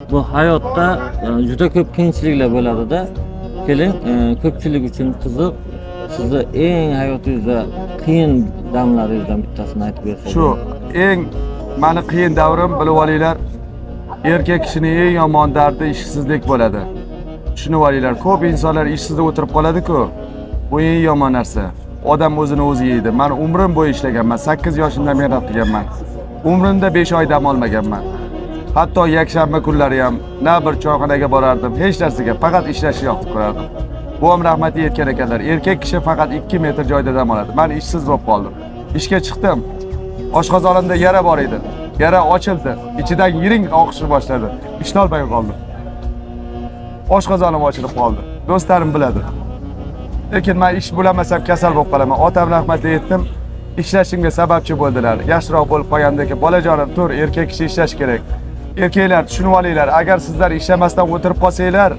Bu hayotda juda ko'p qiyinchiliklar bo'ladi-da. Keling, ko'pchilik uchun qiziq, sizni eng hayotingizda qiyin damlaringizdan bittasini aytib bersangiz. Shu eng meni qiyin davrim bilib olinglar, erkak kishining eng yomon dardi ishsizlik bo'ladi. Tushunib olinglar, ko'p insonlar ishsiz o'tirib qoladi-ku. Bu eng yomon narsa. Odam o'zini o'zi yeydi. Men umrim bo'yi ishlaganman, 8 yoshimda mehnat qilganman. Umrimda 5 oy dam olmaganman. Hatto yakshanba kunlari ham na bir choyxonaga borardim, hech narsaga, faqat ishlashni yoqtirib ko'rardim. Bu ham rahmatli aytgan ekanlar. Erkak kishi faqat 2 metr joyda dam oladi. Men ishsiz bo'lib qoldim. Ishga chiqdim. Oshqozonimda yara bor edi. Yara ochildi. Ichidan yiring oqishni boshladi. Ishlolmay qoldim. Oshqozonim ochilib qoldi. Do'stlarim biladi. Lekin men ish bo'lamasam kasal bo'lib qolaman. Otam rahmatli aytdim. Ishlashimga sababchi bo'ldilar. Yaxshiroq bo'lib qolganda ki, bolajonim, tur, erkak kishi ishlash kerak. Erkaklar tushunib olinglar, agar sizlar ishlamasdan o'tirib qolsanglar,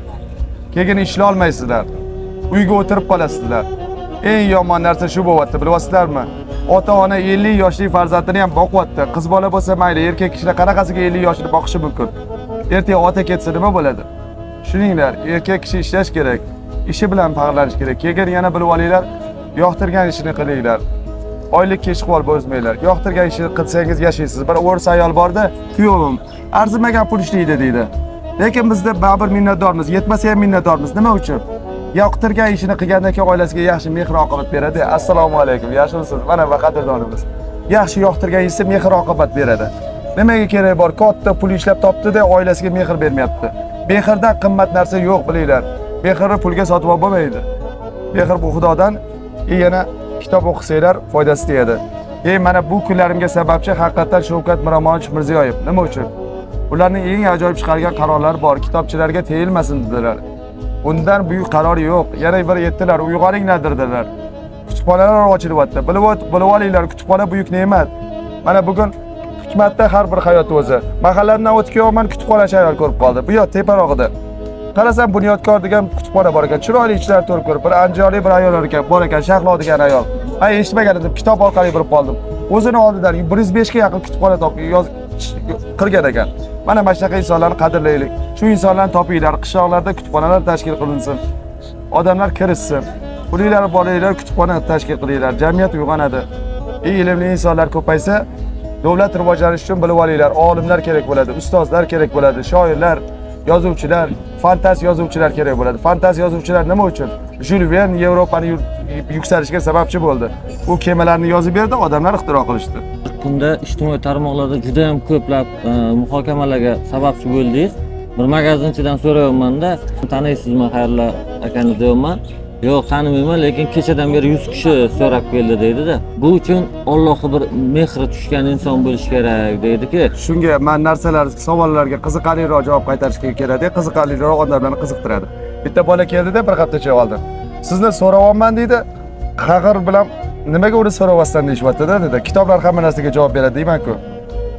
keyin ishla olmaysizlar. Uyga o'tirib qolasizlar. Eng yomon narsa shu bo'lyapti, bilasizlarmi? Ota-ona 50 yoshli farzandini ham boqyapti. Qiz bola bo'lsa mayli, erkak kishilar qanaqasiga 50 yoshini boqishi mumkin? Ertaga ota ketsa nima bo'ladi? Tushuninglar, erkak kishi ishlash kerak, ishi bilan faxrlanish kerak. Keyin yana bilib olinglar, yoqtirgan ishini qilinglar. Oylik kechqurun bo'zmanglar. Yoqtirgan ishni qilsangiz yashaysiz. Bir o'ris ayol borda, kuyovim arzimagan pul ishlaydi deydi. Lekin bizda baribir minnatdormiz, yetmasa ham minnatdormiz. Nima uchun? Yoqtirgan ishini qilgandan keyin oilasiga yaxshi mehr oqibat beradi. Assalomu alaykum, yaxshimisiz? Mana va qadrdonimiz. Yaxshi yoqtirgan ishni mehr oqibat beradi. Nimaga kerak bor? Katta pul ishlab topdi-da, oilasiga mehr bermayapti. Mehrdan qimmat narsa yo'q, bilinglar. Mehrni pulga sotib olmaydi. Mehr bu Xudodan, yana kitob o'qisanglar foydasi tegadi. Mana bu kunlarimga sababchi haqiqatan Shavkat Miromonovich Mirziyoyev. Nima uchun? Ularning eng ajoyib chiqargan qarorlari bor. Kitobchilarga tegilmasin dedilar. Bundan buyuk qaror yo'q. Yana bir aytdilar, uyg'oninglar dedilar. Kutubxonalar ochilyapti. Bilib olinglar, kutubxona buyuk ne'mat. Mana bugun hikmatda har bir hayot o'zi. Mahalladan o'tib kelyapman, kutubxonachi ayol ko'rib qoldi. Bu yoq teparog'ida. Qarasam Bunyodkor degan kutubxona bor ekan. Chiroyli ichlar to'lib ko'rib, bir anjorli bir ayol bor ekan, Shahlo degan ayol. Ay eshitmagan edim, kitob orqali bilib qoldim. O'zini oldidan 105 ga yaqin kutubxona qilgan ekan. Mana shunaqa insonlarni qadrlaylik. Shu insonlarni topinglar, qishloqlarda kutubxonalar tashkil qilinsin. Odamlar kirishsin. Pulinglar boringlar, kutubxona tashkil qilinglar. Jamiyat uyg'onadi. Ilmli insonlar ko'paysa, davlat rivojlanishi uchun bilib olinglar, olimlar kerak bo'ladi, ustozlar kerak bo'ladi, shoirlar, yozuvchilar, fantast yozuvchilar kerak bo'ladi. Fantast yozuvchilar nima uchun? Jules Verne Yevropani yuksalishiga sababchi bo'ldi. U kemalarni yozib berdi, odamlar ixtiro qilishdi. Bunda ijtimoiy tarmoqlarda juda ham ko'plab muhokamalarga sababchi bo'ldingiz. Bir magazinchidan so'rayapman-da, taniysizmi Xayrullo akani deyapman. Yo'q, tanimayman, lekin kechadan beri 100 kishi so'rab keldi deydi-da. Bu uchun Allohga bir mehri tushgan inson bo'lish kerak deydi-ki. Shunga men narsalar, savollarga qiziqarliroq javob qaytarishga kerak, qiziqarliroq odamlarni qiziqtiradi. Bitta bola keldida bir hafta choy oldim. Sizni so'rayapman deydi. Qag'ir bilan nimaga uni so'rayapsan deyapti-da dedi. Kitoblar hamma narsaga javob beradi deyman-ku.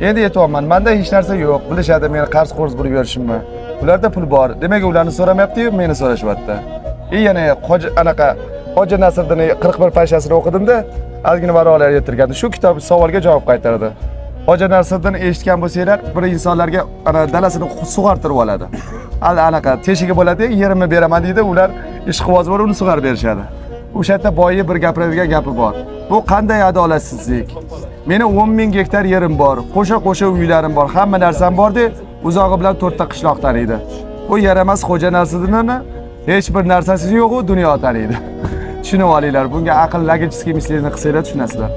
Endi aytyapman, menda hech narsa yo'q. Bilishadi meni qarz qo'rz bo'lib yurishimni. Ularda pul bor. Demak, ularni so'ramayapti-yu, meni so'rashyapti. Yana Hoji Nasriddin 41 parchasini o'qidim-da, ozgina varolar yetirgandi. Shu kitob savolga javob qaytardi. Hoji Nasriddin eshitgan bo'lsanglar, bir insonlarga dalasini sug'artirib oladi. Anaqa teshigi bo'ladi, yerimni beraman deydi, ular ishqiboz bo'lib uni sug'arib berishadi. O'sha yerda boyi bir gapiradigan gapi bor. Bu qanday adolatsizlik? Meni 10 ming gektar yerim bor, qo'sha uylarim bor, hamma narsam bor-da, uzog'i bilan 4 ta qishloq taniydi. Bu yaramas Xo'ja Nasriddinni hech bir narsasi yo'q, u dunyo taniydi. Tushunib olinglar, bunga aql logichskiy misliyni qilsanglar tushunasizlar.